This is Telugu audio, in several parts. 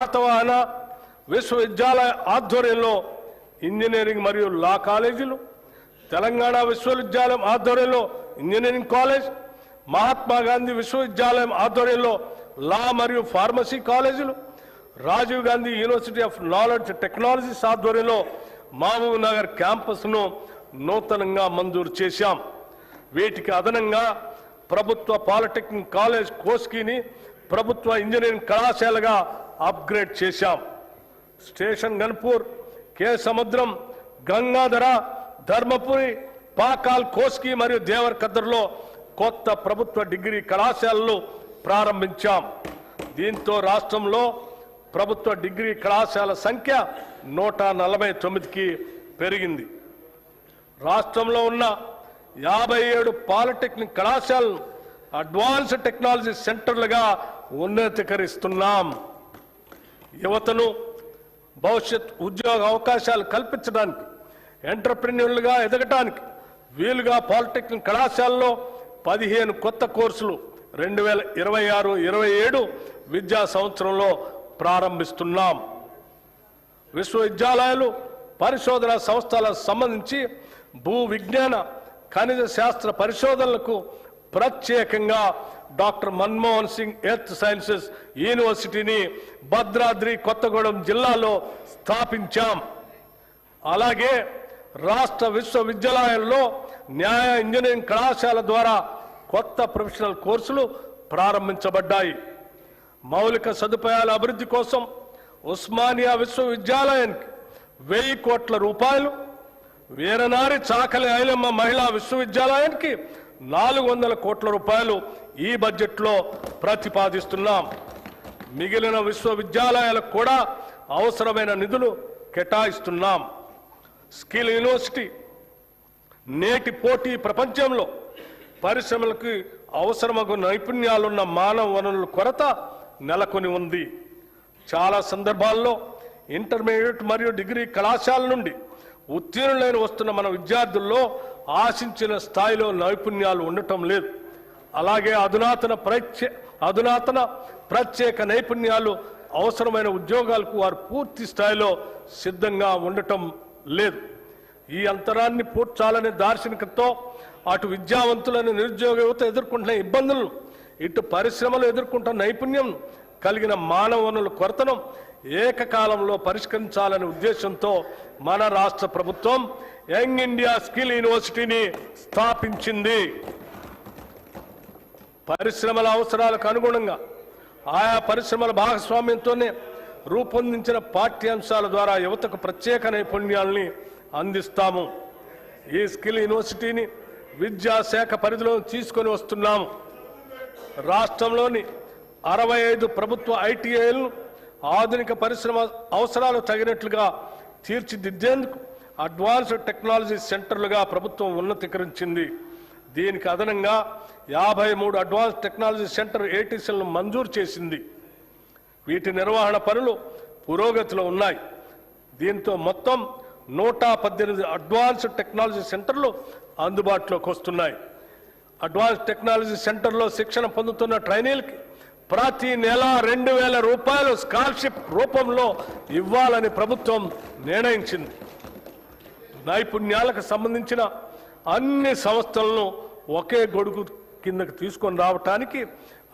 శాతవాహన విశ్వవిద్యాలయ ఆధ్వర్యంలో ఇంజనీరింగ్ మరియు లా కాలేజీలు, తెలంగాణ విశ్వవిద్యాలయం ఆధ్వర్యంలో ఇంజనీరింగ్ కాలేజ్, మహాత్మా గాంధీ విశ్వవిద్యాలయం ఆధ్వర్యంలో లా మరియు ఫార్మసీ కాలేజీలు, Rajiv Gandhi university of knowledge technologies ఆధ్వర్యంలో మహబూబ్ నగర్ క్యాంపస్ను నూతనంగా మంజూరు చేశాం. వీటికి అదనంగా ప్రభుత్వ పాలిటెక్నిక్ కాలేజ్ కోస్గిని ప్రభుత్వ ఇంజనీరింగ్ కళాశాలగా అప్గ్రేడ్ చేశాం. స్టేషన్ గన్పూర్, కే సముద్రం, గంగాధర, ధర్మపురి, పాకాల్, కోస్గి మరియు దేవరకద్రలో కొత్త ప్రభుత్వ డిగ్రీ కళాశాలలు ప్రారంభించాం. దీంతో రాష్ట్రంలో ప్రభుత్వ డిగ్రీ కళాశాల సంఖ్య 149కి పెరిగింది. రాష్ట్రంలో ఉన్న 57 పాలిటెక్నిక్ కళాశాలను అడ్వాన్స్డ్ టెక్నాలజీ సెంటర్లుగా ఉన్నతీకరిస్తున్నాం. యువతను భవిష్యత్ ఉద్యోగ అవకాశాలు కల్పించడానికి, ఎంటర్ప్రెన్యూర్లుగా ఎదగడానికి వీలుగా పాలిటెక్నిక్ కళాశాలలో 15 కొత్త కోర్సులు 2026-27 విద్యా సంవత్సరంలో ప్రారంభిస్తున్నాం. విశ్వవిద్యాలయాలు, పరిశోధన సంస్థలకు సంబంధించి భూ విజ్ఞాన, ఖనిజ శాస్త్ర పరిశోధనలకు ప్రత్యేకంగా doctor Manmohan Singh earth sciences యూనివర్సిటీని భద్రాద్రి కొత్తగూడెం జిల్లాలో స్థాపించాం. అలాగే రాష్ట్ర విశ్వవిద్యాలయాల్లో న్యాయ ఇంజనీరింగ్ కళాశాల ద్వారా కొత్త ప్రొఫెషనల్ కోర్సులు ప్రారంభించబడ్డాయి. మౌలిక సదుపాయాల అభివృద్ధి కోసం ఉస్మానియా విశ్వవిద్యాలయానికి 1000 కోట్ల రూపాయలు, వీరనారి చాకలి ఐలమ్మ మహిళా విశ్వవిద్యాలయానికి 400 కోట్ల రూపాయలు ఈ బడ్జెట్లో ప్రతిపాదిస్తున్నాం. మిగిలిన విశ్వవిద్యాలయాలకు కూడా అవసరమైన నిధులు కేటాయిస్తున్నాం. స్కిల్ యూనివర్సిటీ నేటి పోటీ ప్రపంచంలో పరిశ్రమలకు అవసరమగు నైపుణ్యాలున్న మానవ వనరుల కొరత నెలకొని ఉంది. చాలా సందర్భాల్లో ఇంటర్మీడియట్ మరియు డిగ్రీ కళాశాల నుండి ఉత్తీర్ణులైన వస్తున్న మన విద్యార్థుల్లో ఆశించిన స్థాయిలో నైపుణ్యాలు ఉండటం లేదు. అలాగే అధునాతన ప్రత్యేక నైపుణ్యాలు అవసరమైన ఉద్యోగాలకు వారు పూర్తి స్థాయిలో సిద్ధంగా ఉండటం లేదు. ఈ అంతరాన్ని పూడ్చాలనే దార్శనికతతో అటు విద్యావంతులను, నిరుద్యోగ యువత ఎదుర్కొంటున్న ఇబ్బందులను, ఇటు పరిశ్రమలు ఎదుర్కొంటున్న నైపుణ్యం కలిగిన మానవ వనరుల కొరతను ఏకకాలంలో పరిష్కరించాలనే ఉద్దేశంతో మన రాష్ట్ర ప్రభుత్వం యంగ్ ఇండియా స్కిల్ యూనివర్సిటీని స్థాపించింది. పరిశ్రమల అవసరాలకు అనుగుణంగా ఆయా పరిశ్రమల భాగస్వామ్యంతోనే రూపొందించిన పాఠ్యాంశాల ద్వారా యువతకు ప్రత్యేక నైపుణ్యాలని అందిస్తాము. ఈ స్కిల్ యూనివర్సిటీని విద్యాశాఖ పరిధిలో తీసుకొని వస్తున్నాము. రాష్ట్రంలోని 65 ప్రభుత్వ ఐటీఐలను ఆధునిక పరిశ్రమ అవసరాలు తగినట్లుగా తీర్చిదిద్దేందుకు అడ్వాన్స్డ్ టెక్నాలజీ సెంటర్లుగా ప్రభుత్వం ఉన్నతీకరించింది. దీనికి అదనంగా 53 అడ్వాన్స్ టెక్నాలజీ సెంటర్ ఏటీసీలను మంజూరు చేసింది. వీటి నిర్వహణ పనులు పురోగతిలో ఉన్నాయి. దీంతో మొత్తం 118 అడ్వాన్స్డ్ టెక్నాలజీ సెంటర్లు అందుబాటులోకి వస్తున్నాయి. అడ్వాన్స్ టెక్నాలజీ సెంటర్లో శిక్షణ పొందుతున్న ట్రైనీలకి ప్రతి నెల 2000 రూపాయలు స్కాలర్షిప్ రూపంలో ఇవ్వాలని ప్రభుత్వం నిర్ణయించింది. నైపుణ్యాలకు సంబంధించిన అన్ని సంస్థలను ఒకే గొడుగు కిందకు తీసుకొని రావటానికి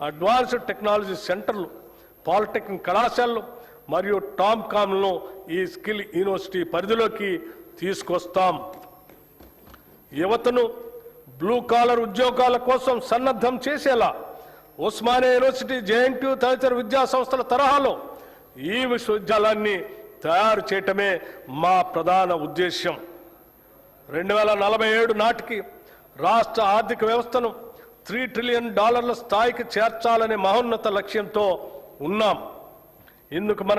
అడ్వాన్స్డ్ టెక్నాలజీ సెంటర్లు, పాలిటెక్నిక్ కళాశాలలు మరియు టామ్కామ్లను ఈ స్కిల్ యూనివర్సిటీ పరిధిలోకి తీసుకొస్తాం. యువతను బ్లూ కాలర్ ఉద్యోగాల కోసం సన్నద్ధం చేసేలా ఉస్మానియా యూనివర్సిటీ, జేఎన్టీయూ తదితర విద్యా సంస్థల తరహాలో ఈ విశ్వవిద్యాలయాన్ని తయారు చేయటమే మా ప్రధాన ఉద్దేశ్యం. 2047 నాటికి రాష్ట్ర ఆర్థిక వ్యవస్థను $3 ట్రిలియన్ స్థాయికి చేర్చాలనే మహోన్నత లక్ష్యంతో ఉన్నాం. ఇందుకు మన